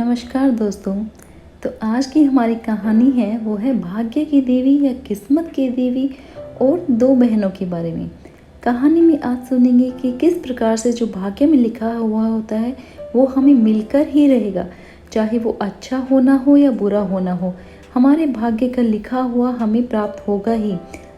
नमस्कार दोस्तों। तो आज की हमारी कहानी है वो है भाग्य की देवी या किस्मत की देवी और दो बहनों के बारे में। कहानी में आज सुनेंगे कि किस प्रकार से जो भाग्य में लिखा हुआ होता है वो हमें मिलकर ही रहेगा, चाहे वो अच्छा होना हो या बुरा होना हो। हमारे भाग्य का लिखा हुआ हमें प्राप्त होगा ही।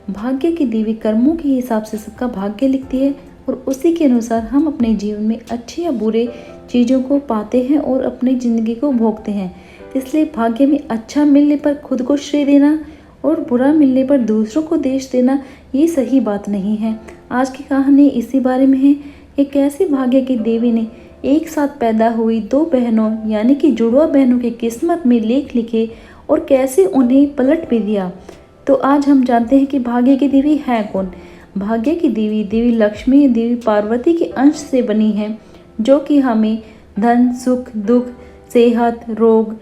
भाग्य की देवी कर्मों के हिसाब से सबका भाग्य लिखती है और उसी के अनुसार हम अपने जीवन में अच्छे या बुरे चीज़ों को पाते हैं और अपनी ज़िंदगी को भोगते हैं। इसलिए भाग्य में अच्छा मिलने पर खुद को श्रेय देना और बुरा मिलने पर दूसरों को दोष देना ये सही बात नहीं है। आज की कहानी इसी बारे में है। एक ऐसी भाग्य की देवी ने एक साथ पैदा हुई दो बहनों यानी कि जुड़वा बहनों की किस्मत में लेख लिखे और कैसे उन्हें पलट भी दिया। तो आज हम जानते हैं कि भाग्य की देवी है कौन। भाग्य की देवी देवी लक्ष्मी देवी पार्वती के अंश से बनी है, जो कि हमें धन सुख दुख सेहत रोग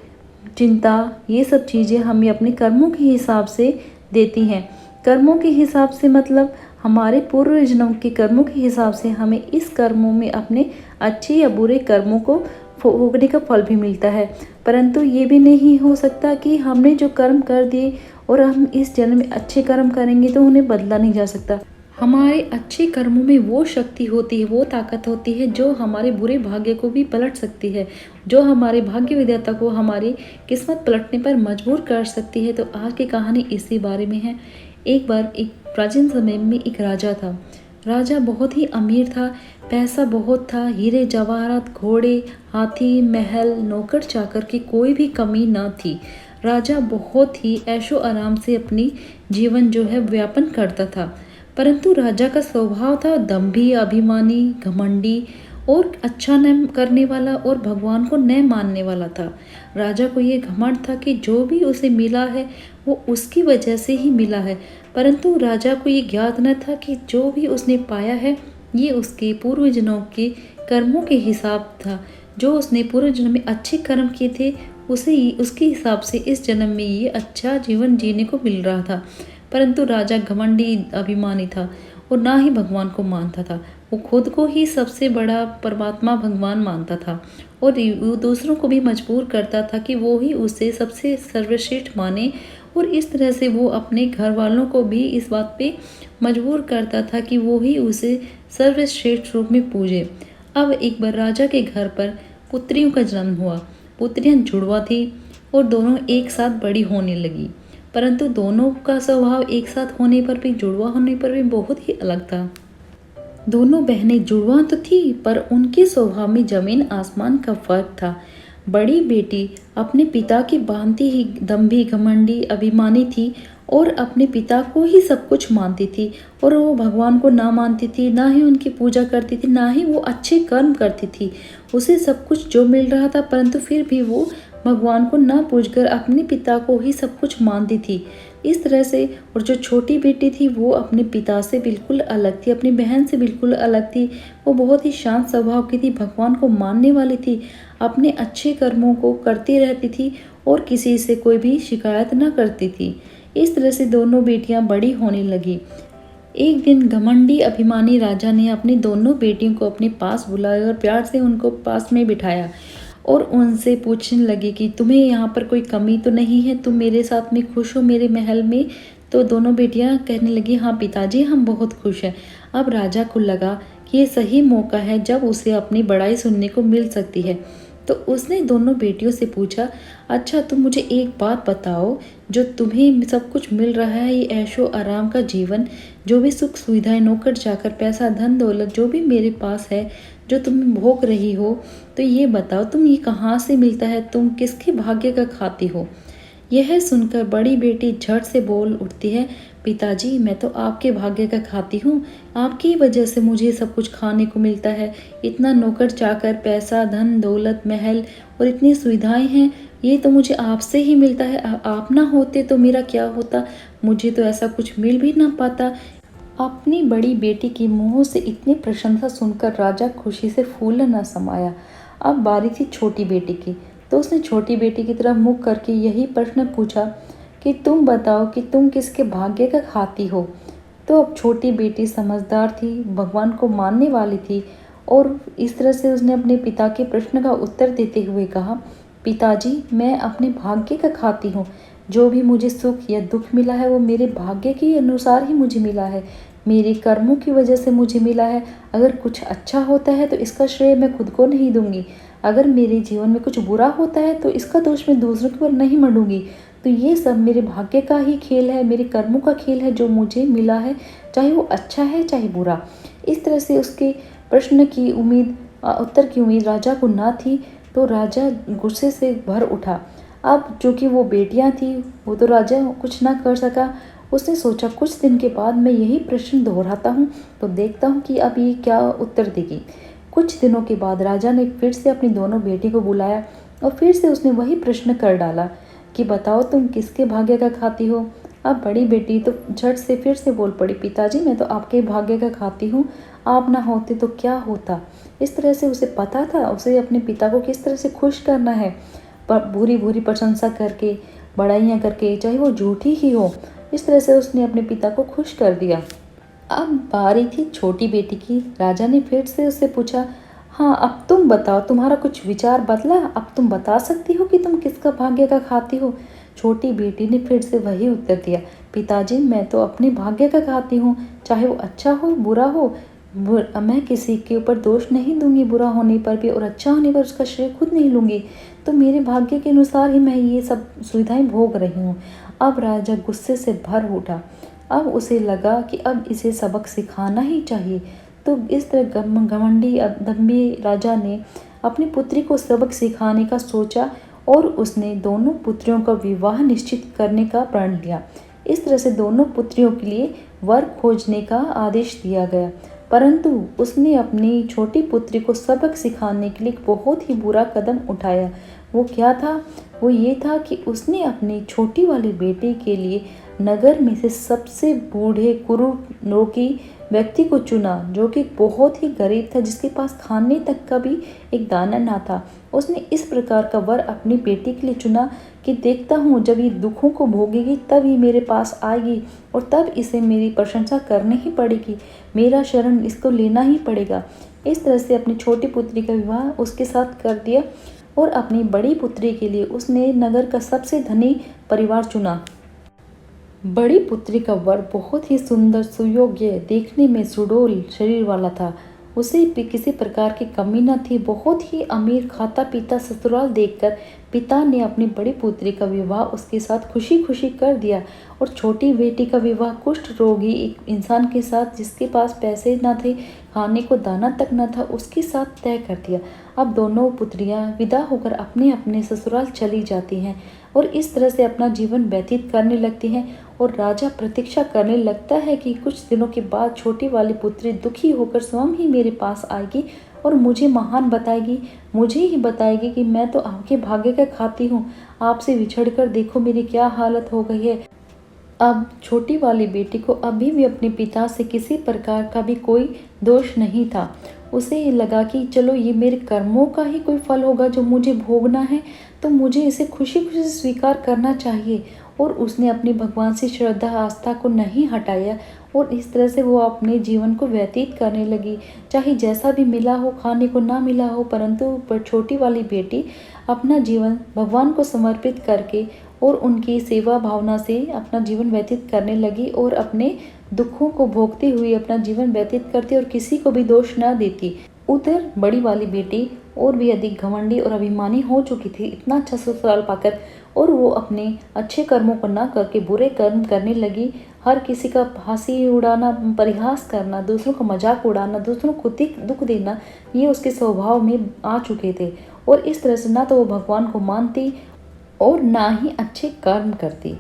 चिंता ये सब चीज़ें हमें अपने कर्मों के हिसाब से देती हैं। कर्मों के हिसाब से मतलब हमारे पूर्व जन्म के कर्मों के हिसाब से हमें इस कर्मों में अपने अच्छे या बुरे कर्मों को भोगने का फल भी मिलता है। परंतु ये भी नहीं हो सकता कि हमने जो कर्म कर दिए और हम इस जन्म में अच्छे कर्म करेंगे तो उन्हें बदला नहीं जा सकता। हमारे अच्छे कर्मों में वो शक्ति होती है, वो ताकत होती है जो हमारे बुरे भाग्य को भी पलट सकती है, जो हमारे भाग्य विधाता को हमारी किस्मत पलटने पर मजबूर कर सकती है। तो आज की कहानी इसी बारे में है। एक बार एक प्राचीन समय में एक राजा था। राजा बहुत ही अमीर था, पैसा बहुत था, हीरे जवाहरात घोड़े हाथी महल नौकर चाकर की कोई भी कमी न थी। राजा बहुत ही ऐशो आराम से अपनी जीवन जो है व्यापन करता था। परंतु राजा का स्वभाव था दंभी अभिमानी घमंडी और अच्छा न करने वाला और भगवान को न मानने वाला था। राजा को ये घमंड था कि जो भी उसे मिला है वो उसकी वजह से ही मिला है। परंतु राजा को ये ज्ञात न था कि जो भी उसने पाया है ये उसके पूर्व जन्मों के कर्मों के हिसाब था। जो उसने पूर्व जन्म में अच्छे कर्म किए थे उसे उसके हिसाब से इस जन्म में ये अच्छा जीवन जीने को मिल रहा था। परंतु राजा घमंडी अभिमानी था और ना ही भगवान को मानता था। वो खुद को ही सबसे बड़ा परमात्मा भगवान मानता था और वो दूसरों को भी मजबूर करता था कि वो ही उसे सबसे सर्वश्रेष्ठ माने। और इस तरह से वो अपने घर वालों को भी इस बात पे मजबूर करता था कि वो ही उसे सर्वश्रेष्ठ रूप में पूजे। अब एक बार राजा के घर पर पुत्रियों का जन्म हुआ। पुत्रियां जुड़वा थी और दोनों एक साथ बड़ी होने लगी। परंतु दोनों का स्वभाव एक साथ होने पर भी जुड़वा होने पर भी बहुत ही अलग था। दोनों बहनें जुड़वा तो थी पर उनके स्वभाव में जमीन आसमान का फर्क था। बड़ी बेटी अपने पिता की भांति ही दंभी घमंडी अभिमानी थी और अपने पिता को ही सब कुछ मानती थी और वो भगवान को ना मानती थी, ना ही उनकी पूजा करती थी, ना ही वो अच्छे कर्म करती थी। उसे सब कुछ जो मिल रहा था परंतु फिर भी वो भगवान को ना पूजकर अपने पिता को ही सब कुछ मानती थी। इस तरह से और जो छोटी बेटी थी वो अपने पिता से बिल्कुल अलग थी, अपनी बहन से बिल्कुल अलग थी। वो बहुत ही शांत स्वभाव की थी, भगवान को मानने वाली थी, अपने अच्छे कर्मों को करती रहती थी और किसी से कोई भी शिकायत न करती थी। इस तरह से दोनों बेटियां बड़ी होने लगी। एक दिन घमंडी अभिमानी राजा ने अपनी दोनों बेटियों को अपने पास बुलाया और प्यार से उनको पास में बिठाया और उनसे पूछने लगे कि तुम्हें यहाँ पर कोई कमी तो नहीं है, तुम मेरे साथ में खुश हो मेरे महल में। तो दोनों बेटियाँ कहने लगी हाँ पिताजी हम बहुत खुश हैं। अब राजा को लगा कि ये सही मौका है जब उसे अपनी बड़ाई सुनने को मिल सकती है। तो उसने दोनों बेटियों से पूछा, अच्छा तुम मुझे एक बात बताओ, जो तुम्हें सब कुछ मिल रहा है ये ऐशो आराम का जीवन, जो भी सुख सुविधाएं नौकर चाकर पैसा धन दौलत जो भी मेरे पास है जो तुम भोग रही हो, तो ये बताओ तुम ये कहाँ से मिलता है, तुम किसके भाग्य का खाती हो। यह सुनकर बड़ी बेटी झट से बोल उठती है, पिताजी मैं तो आपके भाग्य का खाती हूँ, आपकी वजह से मुझे सब कुछ खाने को मिलता है। इतना नौकर चाकर पैसा धन दौलत महल और इतनी सुविधाएं हैं, ये तो मुझे आपसे ही मिलता है। आप ना होते तो मेरा क्या होता, मुझे तो ऐसा कुछ मिल भी ना पाता। अपनी बड़ी बेटी की मुंह से इतनी प्रशंसा सुनकर राजा खुशी से फूल न समाया। अब बारी थी छोटी बेटी की, तो उसने छोटी बेटी की तरफ मुख करके यही प्रश्न पूछा कि तुम बताओ कि तुम किसके भाग्य का खाती हो। तो अब छोटी बेटी समझदार थी, भगवान को मानने वाली थी और इस तरह से उसने अपने पिता के प्रश्न का उत्तर देते हुए कहा पिताजी, मैं अपने भाग्य का खाती हूँ। जो भी मुझे सुख या दुख मिला है वो मेरे भाग्य के अनुसार ही मुझे मिला है, मेरे कर्मों की वजह से मुझे मिला है। अगर कुछ अच्छा होता है तो इसका श्रेय मैं खुद को नहीं दूंगी, अगर मेरे जीवन में कुछ बुरा होता है तो इसका दोष मैं दूसरों के ऊपर नहीं मढ़ूंगी। तो ये सब मेरे भाग्य का ही खेल है, मेरे कर्मों का खेल है जो मुझे मिला है, चाहे वो अच्छा है चाहे बुरा। इस तरह से उसके प्रश्न की उम्मीद उत्तर की उम्मीद राजा को ना थी, तो राजा गुस्से से भर उठा। अब चूँकि वो बेटियां थी, वो तो राजा कुछ ना कर सका। उसने सोचा कुछ दिन के बाद मैं यही प्रश्न दोहराता हूँ तो देखता हूँ कि अब ये क्या उत्तर देगी। कुछ दिनों के बाद राजा ने फिर से अपनी दोनों बेटी को बुलाया और फिर से उसने वही प्रश्न कर डाला कि बताओ तुम किसके भाग्य का खाती हो। अब बड़ी बेटी तो झट से फिर से बोल पड़ी, पिताजी मैं तो आपके भाग्य का खाती हूँ, आप ना होते तो क्या होता। इस तरह से उसे पता था उसे अपने पिता को किस तरह से खुश करना है, पर बुरी बुरी प्रशंसा करके, बड़ाइयाँ करके, चाहे वो झूठी ही हो। इस तरह से उसने अपने पिता को खुश कर दिया। अब बारी थी छोटी बेटी की। राजा ने फिर से उससे पूछा, हाँ अब तुम बताओ, तुम्हारा कुछ विचार बदला, अब तुम बता सकती हो कि तुम किसका भाग्य का खाती हो। छोटी बेटी ने फिर से वही उत्तर दिया, पिताजी मैं तो अपने भाग्य का खाती हूँ, चाहे वो अच्छा हो बुरा हो। मैं किसी के ऊपर दोष नहीं दूंगी बुरा होने पर भी, और अच्छा होने पर उसका श्रेय खुद नहीं लूंगी। तो मेरे भाग्य के अनुसार ही मैं ये सब सुविधाएं भोग रही हूँ। अब राजा गुस्से से भर उठा। अब उसे लगा कि अब इसे सबक सिखाना ही चाहिए। तो इस तरह घमंडी दम्भी राजा ने अपनी पुत्री को सबक सिखाने का सोचा और उसने दोनों पुत्रियों का विवाह निश्चित करने का प्रण लिया। इस तरह से दोनों पुत्रियों के लिए वर खोजने का आदेश दिया गया। परंतु उसने अपनी छोटी पुत्री को सबक सिखाने के लिए एक बहुत ही बुरा कदम उठाया। वो क्या था? वो ये था कि उसने अपनी छोटी वाली बेटी के लिए नगर में से सबसे बूढ़े कुरूप व्यक्ति को चुना, जो कि बहुत ही गरीब था, जिसके पास खाने तक का भी एक दाना ना था। उसने इस प्रकार का वर अपनी बेटी के लिए चुना कि देखता हूँ जब ये दुखों को भोगेगी तब ये मेरे पास आएगी और तब इसे मेरी प्रशंसा करनी ही पड़ेगी, मेरा शरण इसको लेना ही पड़ेगा। इस तरह से अपनी छोटी पुत्री का विवाह उसके साथ कर दिया और अपनी बड़ी पुत्री के लिए उसने नगर का सबसे धनी परिवार चुना। बड़ी पुत्री का वर बहुत ही सुंदर, सुयोग्य, देखने में सुडौल शरीर वाला था। उसे भी किसी प्रकार की कमी न थी। बहुत ही अमीर खाता पीता ससुराल देखकर पिता ने अपनी बड़ी पुत्री का विवाह उसके साथ खुशी खुशी कर दिया और छोटी बेटी का विवाह कुष्ठ रोगी एक इंसान के साथ, जिसके पास पैसे न थे, खाने को दाना तक न था, उसके साथ तय कर दिया। अब दोनों पुत्रियां विदा होकर अपने अपने ससुराल चली जाती हैं और इस तरह से अपना जीवन व्यतीत करने लगती हैं। और राजा प्रतीक्षा करने लगता है कि कुछ दिनों के बाद छोटी वाली पुत्री दुखी होकर स्वयं ही मेरे पास आएगी और मुझे महान बताएगी, मुझे ही बताएगी कि मैं तो आपके भाग्य का खाती हूँ, आपसे बिछड़कर देखो मेरी क्या हालत हो गई है। अब छोटी वाली बेटी को अभी भी अपने पिता से किसी प्रकार का भी कोई दोष नहीं था। उसे ये लगा कि चलो ये मेरे कर्मों का ही कोई फल होगा जो मुझे भोगना है, तो मुझे इसे खुशी खुशी से स्वीकार करना चाहिए। और उसने अपनी भगवान से श्रद्धा आस्था को नहीं हटाया और इस तरह से वो अपने जीवन को व्यतीत करने लगी। चाहे जैसा भी मिला हो, खाने को ना मिला हो, परंतु पर छोटी वाली बेटी अपना जीवन भगवान को समर्पित करके और उनकी सेवा भावना से अपना जीवन व्यतीत करने लगी और अपने दुखों को भोगते हुए अपना जीवन व्यतीत करती और किसी को भी दोष न देती। उधर बड़ी वाली बेटी और भी अधिक घमंडी और अभिमानी हो चुकी थी, इतना अच्छा ससुराल पाकर, और वो अपने अच्छे कर्मों को ना करके बुरे कर्म करने लगी। हर किसी का हंसी उड़ाना, परिहास करना, दूसरों का मजाक उड़ाना, दूसरों को दुख देना, ये उसके स्वभाव में आ चुके थे। और इस तरह से ना तो वो भगवान को मानती और ना ही अच्छे कर्म करती।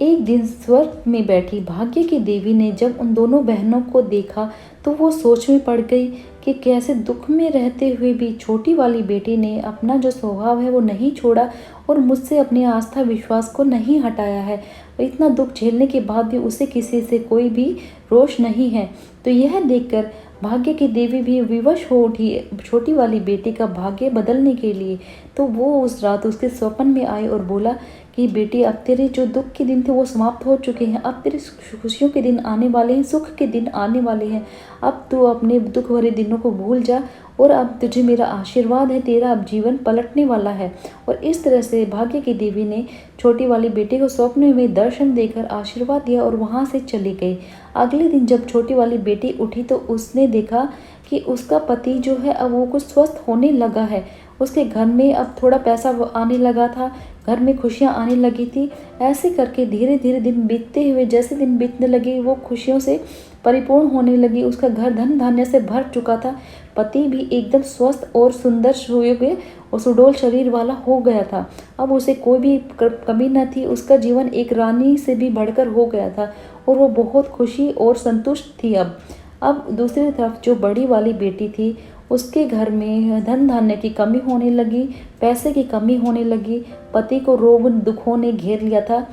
एक दिन स्वर्ग में बैठी भाग्य की देवी ने जब उन दोनों बहनों को देखा तो वो सोच में पड़ गई कि कैसे दुख में रहते हुए भी छोटी वाली बेटी ने अपना जो स्वभाव है वो नहीं छोड़ा और मुझसे अपनी आस्था विश्वास को नहीं हटाया है। इतना दुख झेलने के बाद भी उसे किसी से कोई भी रोष नहीं है। तो यह देखकर भाग्य की देवी भी विवश हो उठी छोटी वाली बेटी का भाग्य बदलने के लिए। तो वो उस रात उसके स्वप्न में आए और बोला कि बेटी, अब तेरे जो दुख के दिन थे वो समाप्त हो चुके हैं, अब तेरे खुशियों के दिन आने वाले हैं, सुख के दिन आने वाले हैं। अब तू अपने दुख भरे दिनों को भूल जा और अब तुझे मेरा आशीर्वाद है, तेरा अब जीवन पलटने वाला है। और इस तरह से भाग्य की देवी ने छोटी वाली बेटी को स्वप्न में दर्शन देकर आशीर्वाद दिया और वहाँ से चली गई। अगले दिन जब छोटी वाली बेटी उठी तो उसने देखा कि उसका पति जो है अब वो कुछ स्वस्थ होने लगा है। उसके घर में अब थोड़ा पैसा आने लगा था, घर में खुशियाँ आने लगी थी। ऐसे करके धीरे धीरे दिन बीतते हुए, जैसे दिन बीतने लगे वो खुशियों से परिपूर्ण होने लगी। उसका घर धन धान्य से भर चुका था। पति भी एकदम स्वस्थ और सुंदर सुयोग्य और सुडौल शरीर वाला हो गया था। अब उसे कोई भी कमी न थी। उसका जीवन एक रानी से भी बढ़कर हो गया था और वो बहुत खुशी और संतुष्ट थी। अब दूसरी तरफ जो बड़ी वाली बेटी थी, उसके घर में धन धान्य की कमी होने लगी, पैसे की कमी होने लगी, पति को रोग दुखों ने घेर लिया था।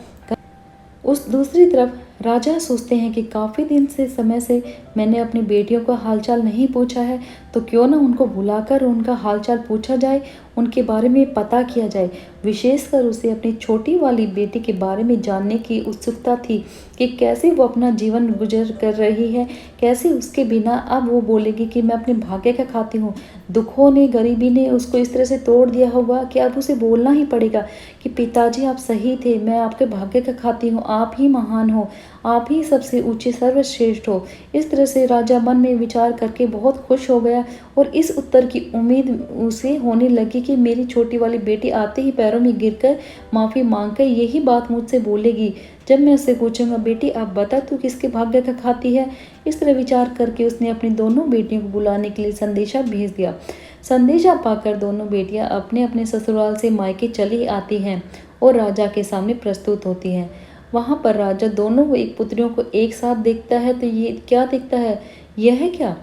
उस दूसरी तरफ राजा सोचते हैं कि काफ़ी दिन से समय से मैंने अपनी बेटियों का हालचाल नहीं पूछा है, तो क्यों ना उनको बुलाकर उनका हालचाल पूछा जाए, उनके बारे में पता किया जाए। विशेषकर उसे अपनी छोटी वाली बेटी के बारे में जानने की उत्सुकता थी कि कैसे वो अपना जीवन गुजर कर रही है, कैसे उसके बिना अब वो बोलेगी कि मैं अपने भाग्य का खाती हूँ। दुखों ने, गरीबी ने उसको इस तरह से तोड़ दिया होगा कि अब उसे बोलना ही पड़ेगा कि पिताजी आप सही थे, मैं आपके भाग्य का खाती हूँ, आप ही महान हो, आप ही सबसे ऊंचे सर्वश्रेष्ठ हो। इस तरह से राजा मन में विचार करके बहुत खुश हो गया और इस उत्तर की उम्मीद उसे होने लगी कि मेरी छोटी वाली बेटी आते ही पैरों में गिरकर माफ़ी मांगकर यही बात मुझसे बोलेगी। जब मैं उससे पूछूंगा, बेटी आप बता तू किसके भाग्य का खाती है। इस तरह विचार करके उसने अपनी दोनों बेटियों को बुलाने के लिए संदेशा भेज दिया। संदेशा पाकर दोनों बेटियां अपने अपने ससुराल से मायके चली आती हैं और राजा के सामने प्रस्तुत होती हैं। वहाँ पर राजा दोनों एक पुत्रियों को एक साथ देखता है तो ये क्या देखता है, यह है क्या,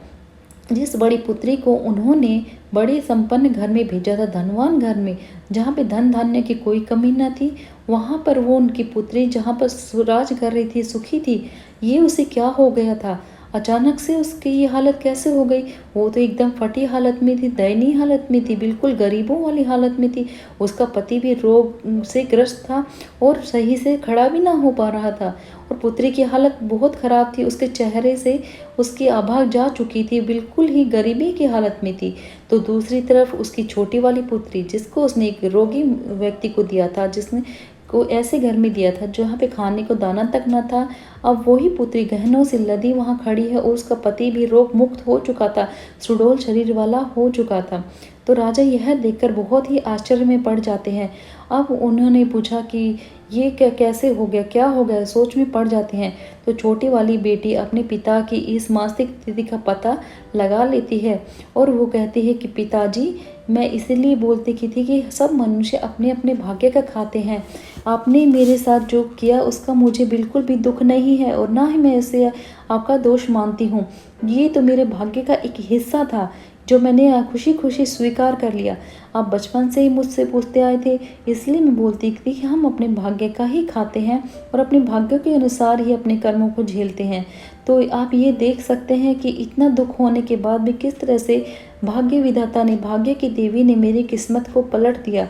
जिस बड़ी पुत्री को उन्होंने बड़े संपन्न घर में भेजा था, धनवान घर में, जहाँ पे धन धान्य की कोई कमी न थी, वहाँ पर वो उनकी पुत्री जहाँ पर स्वराज कर रही थी, सुखी थी, ये उसे क्या हो गया था। अचानक से उसकी ये हालत कैसे हो गई। वो तो एकदम फटी हालत में थी, दयनीय हालत में थी, बिल्कुल गरीबों वाली हालत में थी। उसका पति भी रोग से ग्रस्त था और सही से खड़ा भी ना हो पा रहा था और पुत्री की हालत बहुत ख़राब थी। उसके चेहरे से उसकी आभा जा चुकी थी, बिल्कुल ही गरीबी की हालत में थी। तो दूसरी तरफ उसकी छोटी वाली पुत्री, जिसको उसने एक रोगी व्यक्ति को दिया था, जिसने को ऐसे घर में दिया था जहाँ पे खाने को दाना तक न था, अब वही पुत्री गहनों से लदी वहाँ खड़ी है और उसका पति भी रोग मुक्त हो चुका था, सुडौल शरीर वाला हो चुका था। तो राजा यह देखकर बहुत ही आश्चर्य में पड़ जाते हैं। अब उन्होंने पूछा कि ये कैसे हो गया, क्या हो गया, सोच में पड़ जाते हैं। तो छोटी वाली बेटी अपने पिता की इस मासिक तिथि का पता लगा लेती है और वो कहती है कि पिताजी, मैं इसलिए बोलती की थी कि सब मनुष्य अपने अपने भाग्य का खाते हैं। आपने मेरे साथ जो किया उसका मुझे बिल्कुल भी दुख नहीं है और ना ही मैं इसे आपका दोष मानती हूँ। ये तो मेरे भाग्य का एक हिस्सा था जो मैंने खुशी खुशी स्वीकार कर लिया। आप बचपन से ही मुझसे पूछते आए थे, इसलिए मैं बोलती थी कि हम अपने भाग्य का ही खाते हैं और अपने भाग्य के अनुसार ही अपने कर्मों को झेलते हैं। तो आप ये देख सकते हैं कि इतना दुख होने के बाद भी किस तरह से भाग्य विधाता ने, भाग्य की देवी ने मेरी किस्मत को पलट दिया।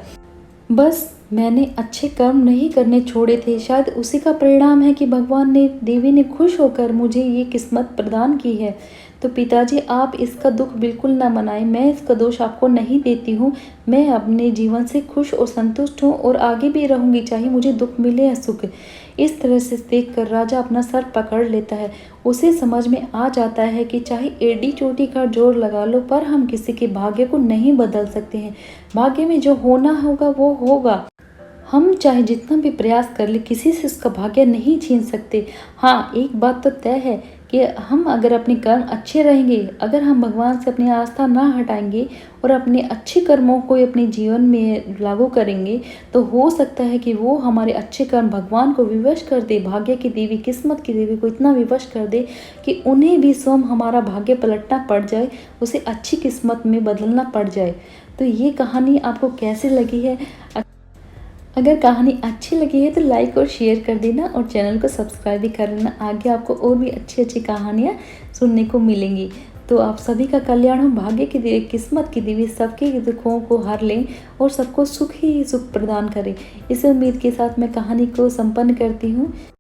बस मैंने अच्छे कर्म नहीं करने छोड़े थे, शायद उसी का परिणाम है कि भगवान ने, देवी ने खुश होकर मुझे ये किस्मत प्रदान की है। तो पिताजी आप इसका दुख बिल्कुल ना मनाएं, मैं इसका दोष आपको नहीं देती हूँ। मैं अपने जीवन से खुश और संतुष्ट हूँ और आगे भी रहूँगी, चाहे मुझे दुख मिले या सुख। इस तरह से देखकर राजा अपना सर पकड़ लेता है। उसे समझ में आ जाता है कि चाहे एड़ी चोटी का जोर लगा लो, पर हम किसी के भाग्य को नहीं बदल सकते हैं। भाग्य में जो होना होगा वो होगा। हम चाहे जितना भी प्रयास कर ले, किसी से उसका भाग्य नहीं छीन सकते। हाँ, एक बात तो तय है कि हम अगर अपने कर्म अच्छे रहेंगे, अगर हम भगवान से अपनी आस्था ना हटाएंगे और अपने अच्छे कर्मों को अपने जीवन में लागू करेंगे, तो हो सकता है कि वो हमारे अच्छे कर्म भगवान को विवश कर दे, भाग्य की देवी, किस्मत की देवी को इतना विवश कर दे कि उन्हें भी स्वयं हमारा भाग्य पलटना पड़ जाए, उसे अच्छी किस्मत में बदलना पड़ जाए। तो ये कहानी आपको कैसी लगी है? अगर कहानी अच्छी लगी है तो लाइक और शेयर कर देना और चैनल को सब्सक्राइब भी कर लेना। आगे आपको और भी अच्छी अच्छी कहानियाँ सुनने को मिलेंगी। तो आप सभी का कल्याण हो, भाग्य की देवी, किस्मत की देवी सबके दुखों को हर लें और सबको सुख ही सुख प्रदान करें। इस उम्मीद के साथ मैं कहानी को संपन्न करती हूँ।